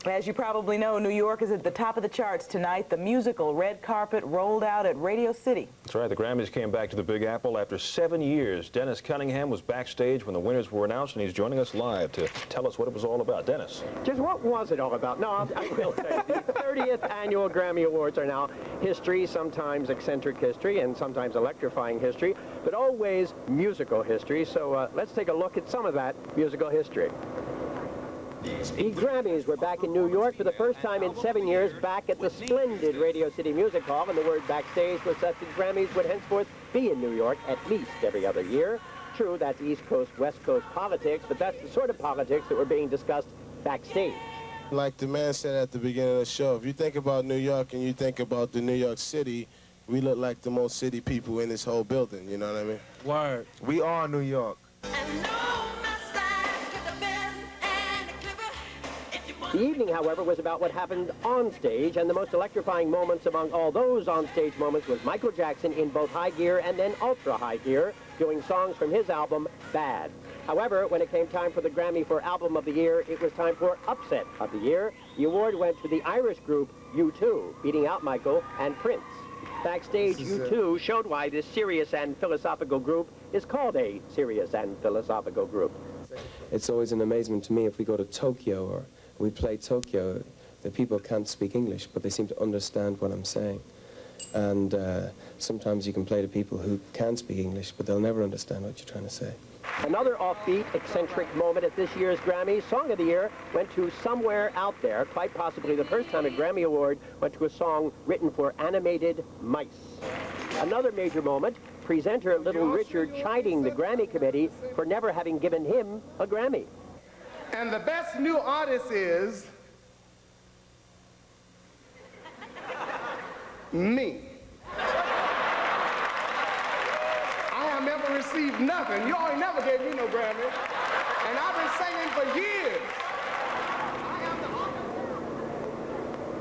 As you probably know, New York is at the top of the charts tonight. The musical Red Carpet rolled out at Radio City. That's right. The Grammys came back to the Big Apple after 7 years. Dennis Cunningham was backstage when the winners were announced, and he's joining us live to tell us what it was all about. Dennis. Just what was it all about? No, I will say. The 30th annual Grammy Awards are now history, sometimes eccentric history and sometimes electrifying history, but always musical history. So let's take a look at some of that musical history. The Grammys were back in New York for the first time in 7 years, back at the splendid Radio City Music Hall, and the word backstage was that the Grammys would henceforth be in New York at least every other year. True, that's East Coast, West Coast politics, but that's the sort of politics that were being discussed backstage. Like the man said at the beginning of the show, if you think about New York and you think about the New York City, we look like the most city people in this whole building, you know what I mean? Word. We are New York. The evening, however, was about what happened on stage, and the most electrifying moments among all those on-stage moments was Michael Jackson in both high gear and then ultra-high gear, doing songs from his album, Bad. However, when it came time for the Grammy for Album of the Year, it was time for Upset of the Year. The award went to the Irish group U2, beating out Michael and Prince. Backstage, U2 showed why this serious and philosophical group is called a serious and philosophical group. It's always an amazement to me if we go to Tokyo or we play Tokyo, the people can't speak English, but they seem to understand what I'm saying. And sometimes you can play to people who can speak English, but they'll never understand what you're trying to say. Another offbeat, eccentric moment at this year's Grammy, Song of the Year, went to Somewhere Out There. Quite possibly the first time a Grammy Award went to a song written for animated mice. Another major moment, presenter Little Richard chiding the Grammy committee for never having given him a Grammy. And the best new artist is me. I have never received nothing. You all ain't never gave me no Grammy. And I've been singing for years.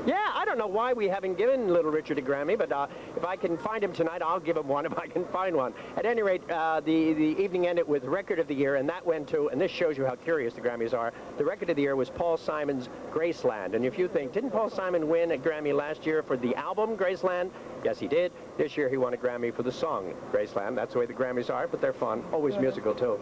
Yeah, I don't know why we haven't given Little Richard a Grammy, but if I can find him tonight, I'll give him one if I can find one. At any rate, the evening ended with Record of the Year, and that went to, and this shows you how curious the Grammys are, the Record of the Year was Paul Simon's Graceland. And if you think, didn't Paul Simon win a Grammy last year for the album Graceland? Yes, he did. This year he won a Grammy for the song Graceland. That's the way the Grammys are, but they're fun. Always musical, too.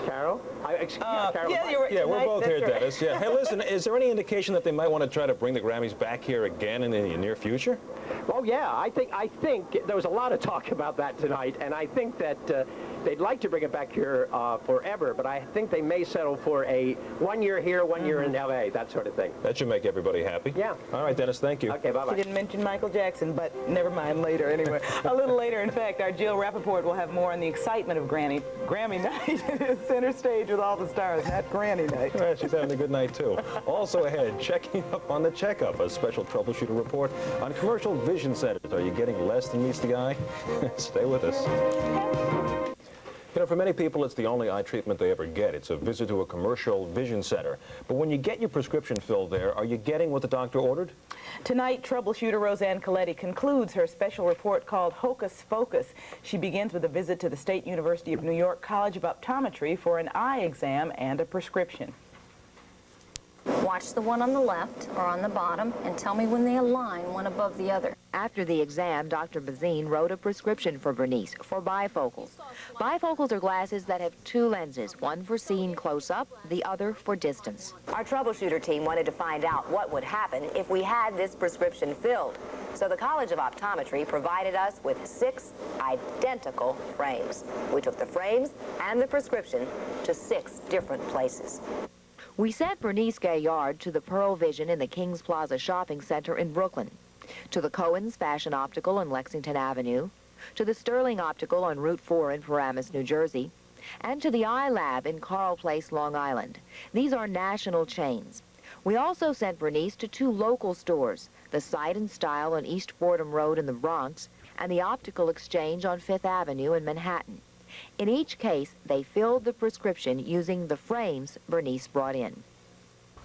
Carol? Carol. Yeah, you're right. Yeah, we're both here, right. Dennis. Yeah. Hey, listen, is there any indication that they might want to try to bring the Grammys back here again in the near future? Oh, yeah. I think there was a lot of talk about that tonight, and I think that they'd like to bring it back here forever, but I think they may settle for a 1 year here, 1 year in L.A., that sort of thing. That should make everybody happy. Yeah. All right, Dennis, thank you. Okay, bye-bye. She didn't mention Michael Jackson, but never mind, later anyway. A little later, in fact, our Jill Rappaport will have more on the excitement of Grammy night. Center stage with all the stars, not Granny night. All right, she's having a good night, too. Also ahead, checking up on the checkup, a special troubleshooter report on commercial vision centers. Are you getting less than meets the eye? Stay with us. You know, for many people, it's the only eye treatment they ever get. It's a visit to a commercial vision center. But when you get your prescription filled there, are you getting what the doctor ordered? Tonight, troubleshooter Roseanne Coletti concludes her special report called Hocus Focus. She begins with a visit to the State University of New York College of Optometry for an eye exam and a prescription. Watch the one on the left or on the bottom and tell me when they align one above the other. After the exam, Dr. Bazine wrote a prescription for Bernice for bifocals. Bifocals are glasses that have two lenses, one for seeing close up, the other for distance. Our troubleshooter team wanted to find out what would happen if we had this prescription filled. So the College of Optometry provided us with 6 identical frames. We took the frames and the prescription to 6 different places. We sent Bernice Gaillard to the Pearl Vision in the Kings Plaza Shopping Center in Brooklyn, to the Cohen's Fashion Optical on Lexington Avenue, to the Sterling Optical on Route 4 in Paramus, New Jersey, and to the Eye Lab in Carl Place, Long Island. These are national chains. We also sent Bernice to 2 local stores, the Sight and Style on East Fordham Road in the Bronx and the Optical Exchange on 5th Avenue in Manhattan. In each case, they filled the prescription using the frames Bernice brought in.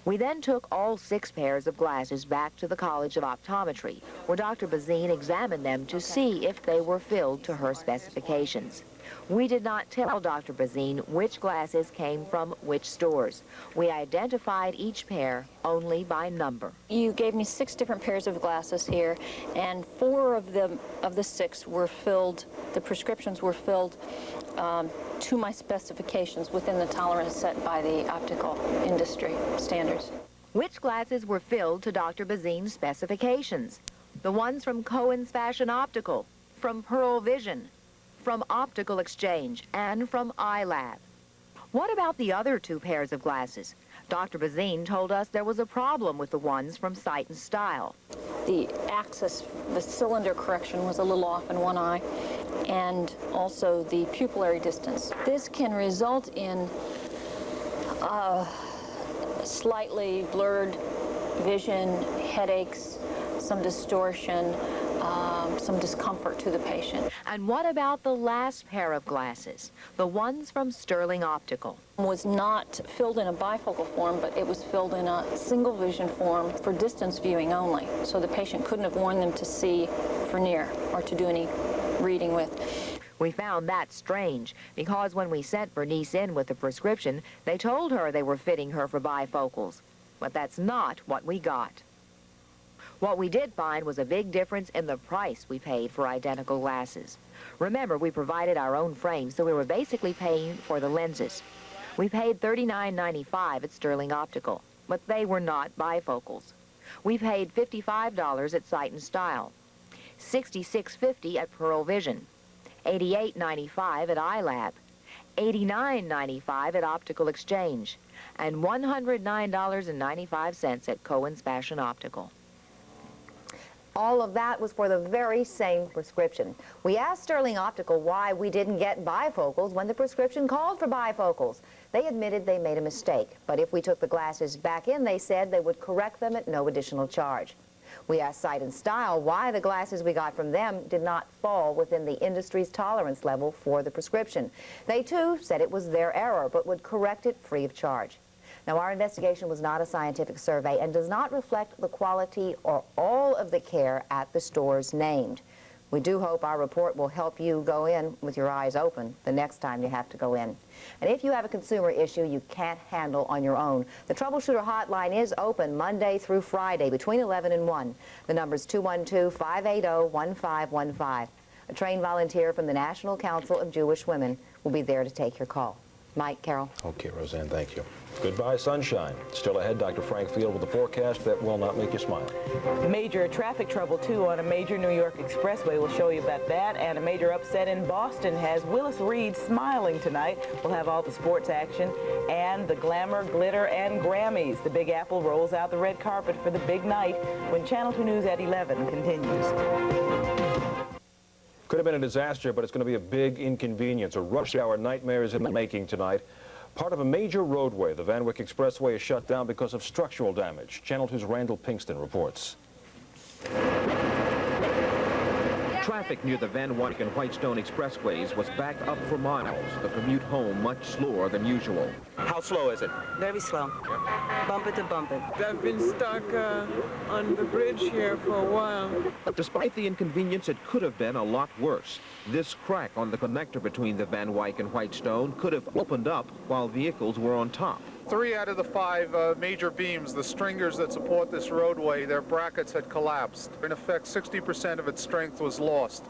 We then took all 6 pairs of glasses back to the College of Optometry, where Dr. Bazine examined them to see if they were filled to her specifications. We did not tell Dr. Bazine which glasses came from which stores. We identified each pair only by number. You gave me 6 different pairs of glasses here, and 4 of the 6 were filled, the prescriptions were filled to my specifications within the tolerance set by the optical industry standards. Which glasses were filled to Dr. Bazine's specifications? The ones from Cohen's Fashion Optical, from Pearl Vision, from Optical Exchange, and from iLab. What about the other 2 pairs of glasses? Dr. Bazine told us there was a problem with the ones from Sight and Style. The axis, the cylinder correction was a little off in one eye, and also the pupillary distance. This can result in slightly blurred vision, headaches, some distortion, some discomfort to the patient. And what about the last pair of glasses, the ones from Sterling Optical? Was not filled in a bifocal form, but it was filled in a single vision form for distance viewing only. So the patient couldn't have worn them to see for near or to do any reading with. We found that strange because when we sent Bernice in with the prescription, they told her they were fitting her for bifocals. But that's not what we got. What we did find was a big difference in the price we paid for identical glasses. Remember, we provided our own frames, so we were basically paying for the lenses. We paid $39.95 at Sterling Optical, but they were not bifocals. We paid $55 at Sight and Style, $66.50 at Pearl Vision, $88.95 at iLab, $89.95 at Optical Exchange, and $109.95 at Cohen's Fashion Optical. All of that was for the very same prescription. We asked Sterling Optical why we didn't get bifocals when the prescription called for bifocals. They admitted they made a mistake, but if we took the glasses back in, they said they would correct them at no additional charge. We asked Sight and Style why the glasses we got from them did not fall within the industry's tolerance level for the prescription. They, too, said it was their error, but would correct it free of charge. Now, our investigation was not a scientific survey and does not reflect the quality or all of the care at the stores named. We do hope our report will help you go in with your eyes open the next time you have to go in. And if you have a consumer issue you can't handle on your own, the Troubleshooter hotline is open Monday through Friday between 11 and 1. The number is 212-580-1515. A trained volunteer from the National Council of Jewish Women will be there to take your call. Mike, Carol. Okay, Roseanne, thank you. Goodbye, sunshine. Still ahead, Dr. Frank Field with a forecast that will not make you smile. Major traffic trouble, too, on a major New York expressway. We'll show you about that. And a major upset in Boston has Willis Reed smiling tonight. We'll have all the sports action and the glamour, glitter, and Grammys. The Big Apple rolls out the red carpet for the big night when Channel 2 News at 11 continues. Could have been a disaster, but it's going to be a big inconvenience. A rush hour nightmare is in the making tonight. Part of a major roadway, the Van Wyck Expressway, is shut down because of structural damage. Channel 2's Randall Pinkston reports. Traffic near the Van Wyck and Whitestone Expressways was backed up for miles. The commute home much slower than usual. How slow is it? Very slow. Bumper to bumper. I've been stuck on the bridge here for a while. But despite the inconvenience, it could have been a lot worse. This crack on the connector between the Van Wyck and Whitestone could have opened up while vehicles were on top. 3 out of the 5 major beams, the stringers that support this roadway, their brackets had collapsed. In effect, 60% of its strength was lost.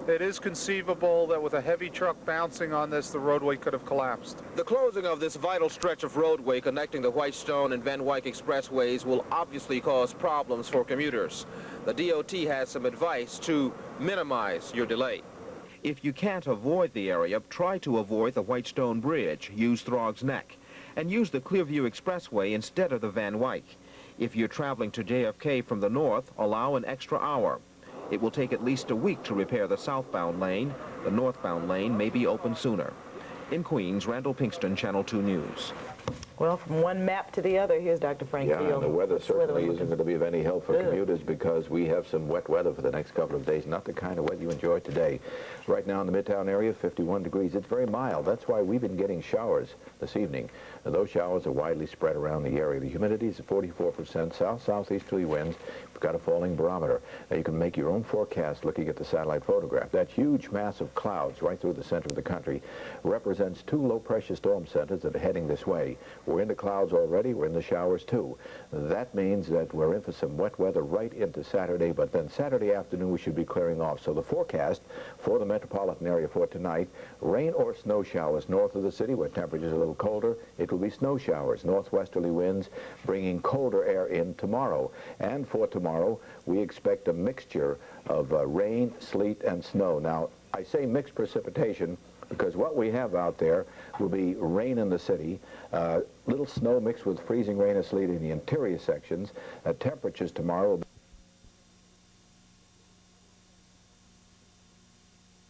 It is conceivable that with a heavy truck bouncing on this, the roadway could have collapsed. The closing of this vital stretch of roadway connecting the Whitestone and Van Wyck expressways will obviously cause problems for commuters. The DOT has some advice to minimize your delay. If you can't avoid the area, try to avoid the Whitestone Bridge. Use Throgs Neck. And use the Clearview Expressway instead of the Van Wyck. If you're traveling to JFK from the north, allow an extra hour. It will take at least a week to repair the southbound lane. The northbound lane may be open sooner. In Queens, Randall Pinkston, Channel 2 News. Well, from one map to the other, here's Dr. Frank Yeah, Field. and the weather certainly weather isn't going to be of any help for commuters because we have some wet weather for the next couple of days, not the kind of weather you enjoy today. Right now in the Midtown area, 51 degrees. It's very mild. That's why we've been getting showers this evening. And those showers are widely spread around the area. The humidity is at 44%, south-southeasterly winds. We've got a falling barometer. Now you can make your own forecast looking at the satellite photograph. That huge mass of clouds right through the center of the country represents two low-pressure storm centers that are heading this way. We're in the clouds already. We're in the showers, too. That means that we're in for some wet weather right into Saturday, but then Saturday afternoon we should be clearing off. So the forecast for the metropolitan area for tonight, rain or snow showers north of the city where temperatures are a little colder. It will be snow showers, northwesterly winds bringing colder air in tomorrow. And for tomorrow, we expect a mixture of rain, sleet, and snow. Now, I say mixed precipitation because what we have out there will be rain in the city, little snow mixed with freezing rain and sleet in the interior sections. Temperatures tomorrow will be